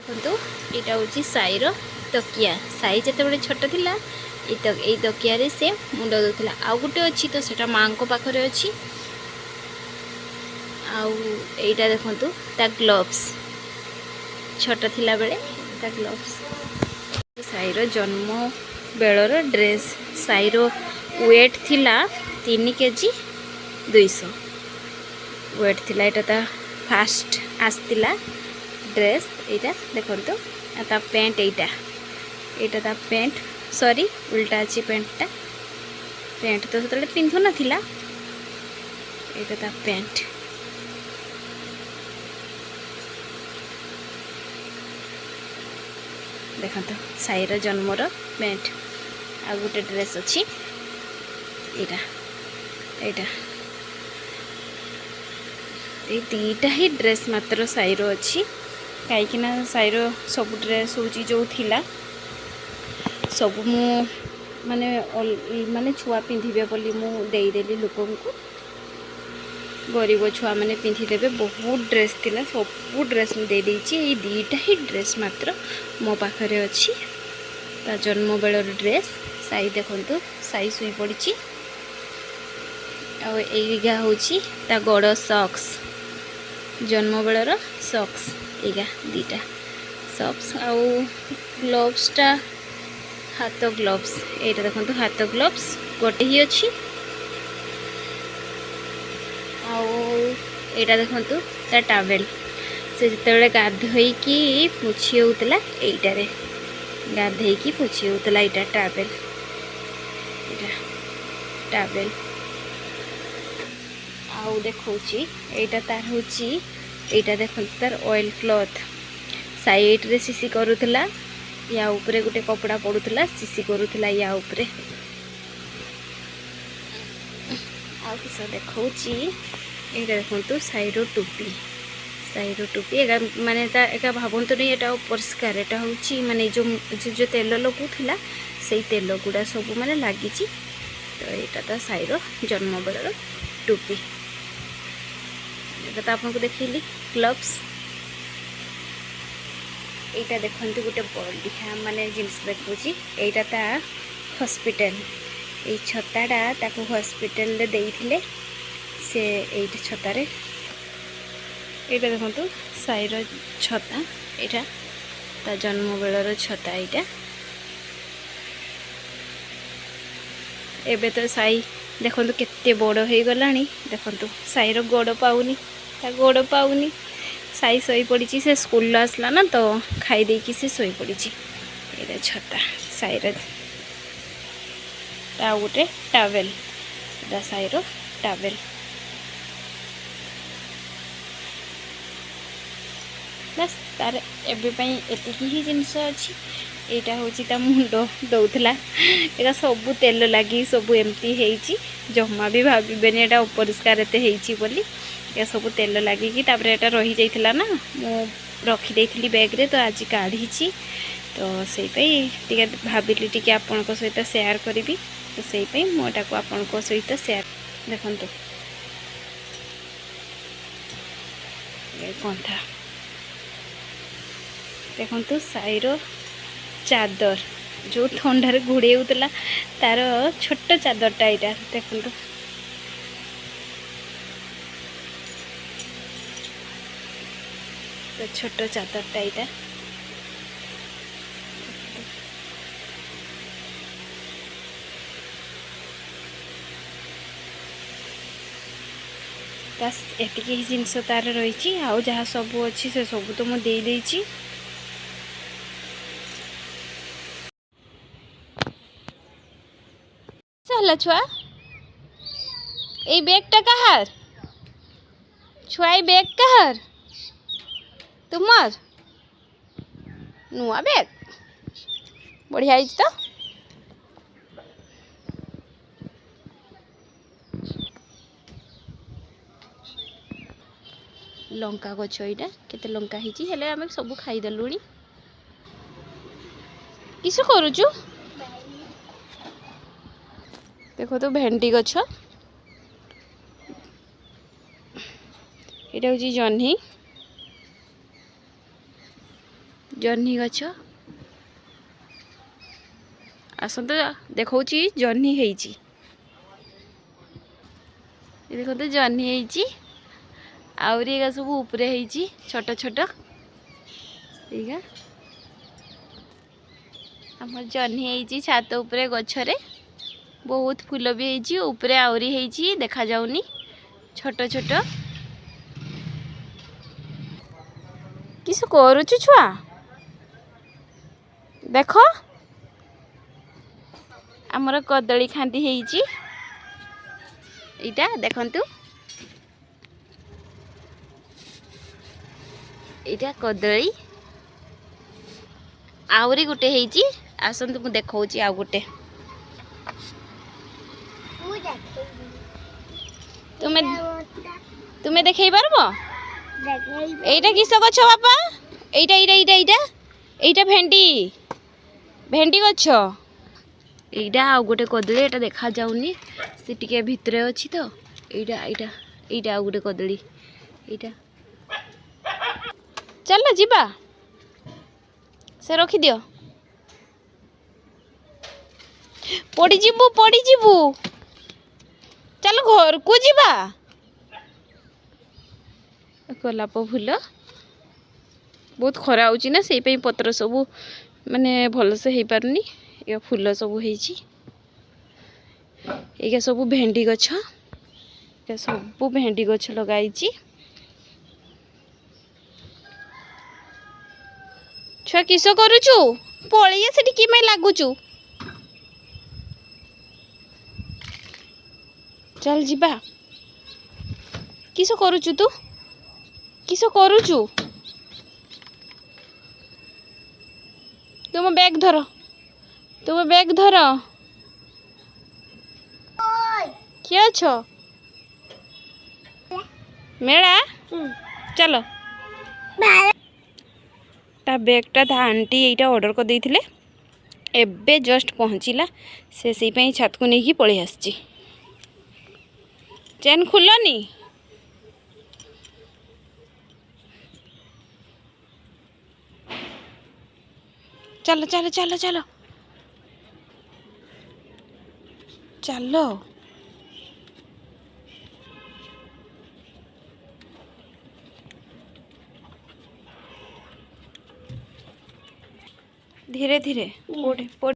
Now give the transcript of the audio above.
देखो यहाँ हूँ साईर तकिया साई जिते छोट थिला ये तकिया से मुंड दूला आउ गोटे अच्छी तो सेटा माँ को पाखरे अच्छी आईटा देखु ता ग्लोव्स छोट थिला बेले ता ग्लोव्स साईर जन्म बेलर ड्रेस साईर वेट थिला 3 केजी 200 वेट थिला एटा ता फास्ट आसतिला ड्रेस एटा देखो ता पैंट एटा ता पैंट सॉरी उल्टा अच्छी पैंटा पैंट तो से पिंधु नाथिला एटा ता पैंट देखो साईर जन्मर पैंट आ गोटे ड्रेस अच्छी एटा एटा ये दीटा ही ड्रेस मात्र साईर अच्छी कहीं साईर सब ड्रेस हूँ जो थिला सब मु माने माने छुआ पिंधिबे बोली मु देदेली लोक को गरीब छुआ मैंने पिंधिदेवे बहुत ड्रेस थिला सब ड्रेस मुझे ये दीटा ही ड्रेस मात्र मो पाखरे अच्छी ता जन्म बेलर ड्रेस साई देखु साई शुई पड़ी आईगा हूँ ता गोड़ सॉक्स जन्म बेलर सॉक्स एगा दीटा सॉक्स आउ ग्लोव्सटा हाथ ग्लोव्स एटा देखो हाथ ग्लोव्स गोटे ही अच्छी आईटा देखु ता टावेल से जिते गाधोईकी पोछी होता यहीटार गाधोईकी पोछी होता यहाँ टावेल टावेल आउ देखा यहाँ तार हूँ यहाँ देख तार ऑयल क्लॉथ साइड रे सीसी करूला या उपरे गोटे कपड़ा पड़ूला सीसी करूला या उपरे आउ किस देखा यहाँ देखो साईर टोपी एगा माने एका भावतु नहीं यहाँ परिष्कार यहाँ हूँ माने जो तेल लगुला से तेल गुड़ा सब माने लगी तो यहाँ तो साईर जन्म बेलर टोपी तो आपको देखिली ग्लोव्स यहाँ देखते गोटे बढ़िया माने जिनस देखुची यहाँ ता हॉस्पिटल ये छताटा ताको हॉस्पिटल दे देइथिले से एइट छतारे यहाँ देखो साईर छता यहाँ ता जन्म बेलर छता यहाँ एबे तो साई देखो केते बड़ हो गला देखो साईर गोड़ पाऊनी ता गोड़ पाऊनी साई शोई पड़ी से स्कूल आसला ना तो खाई देकी से शोई पड़ी ये छता साईर ता गोटे टावेल साईर टावेल बस तार एवं एतिकी ही जिनस अच्छी यहाँ हूँ ता मुंड दौला यहाँ सब तेल लगी सब एमती जमा भी भावेनि यहाँ अपरिष्कार एत बोली या सब तेल लगिकी यहाँ रही जाइला ना मु रखीदी बैग रे तो आज काढ़ी तो से भाविली टी आपण सहित सेयार करी तो से मोटा को आपण सहित सेयार देखु कंथा देखु साईर चादर जो ठंडार घोड़े होता तार छोट चादरटा यहाँ देखु तो छोट चादरटा यहाँ बस एतिकी जिनस तार रही आउ जहाँ सब अच्छी से सब तो मुझे देदेची चला छुआ ये बैगटा कहार छुआ ये बैग कहार तुमर नुआ बैग बढ़िया तो लंका गछ यहाँ केते लंका होती हेले आम सब खाईदेलु किस करुचु देखो तो भेंडी गछ यहाँ हूँ जह्नी जह्नी गछ आसत देखा जह्नी है देखो तो जह्नी है आउरी सब उपरे है छोट छोट ठीक आम जह्नी है छात उपरे गछरे बहुत फूल भी है उपरे आउरी है देखा जाउनी छोट छोट किस करुचु छुआ देख आमर कदली खांदी है इटा देखंतु इटा कदली आउरी गुटे है आसतु मु देखौची आउ गुटे तुम्हें देखे पारबो एटा किस गछ बापा एटा एटा एटा एटा एटा भेंडी भेंडी गछ एटा आ गोटे कदली एटा देखा जाउनी से टिके भितरे अछि तो एटा एटा एटा आ गोटे कदली एटा चल जीबा से रखी दियो पड़ी जीबू चल घर को जीबा गोलाप फूल बहुत खरा होची ना से पे पत्र सब माने भल से हे पारुनी ये फूल सब हेची ये सब भेंडी गछ ये सब भेंडी गछ लगाई छुआ किस करुचु पळिए सेठी कि मैं लागुचु चल जीबा किस करुचु तू किस करुचु तुम बैग धर किए छ मेला चलो ता बैगटा था आंटी यहीटा ऑर्डर कर देथिले एबे जस्ट पहुँचला से पे छत को लेकिन पलि आसी चेन खुलनी चलो चलो चलो चलो चलो धीरे धीरे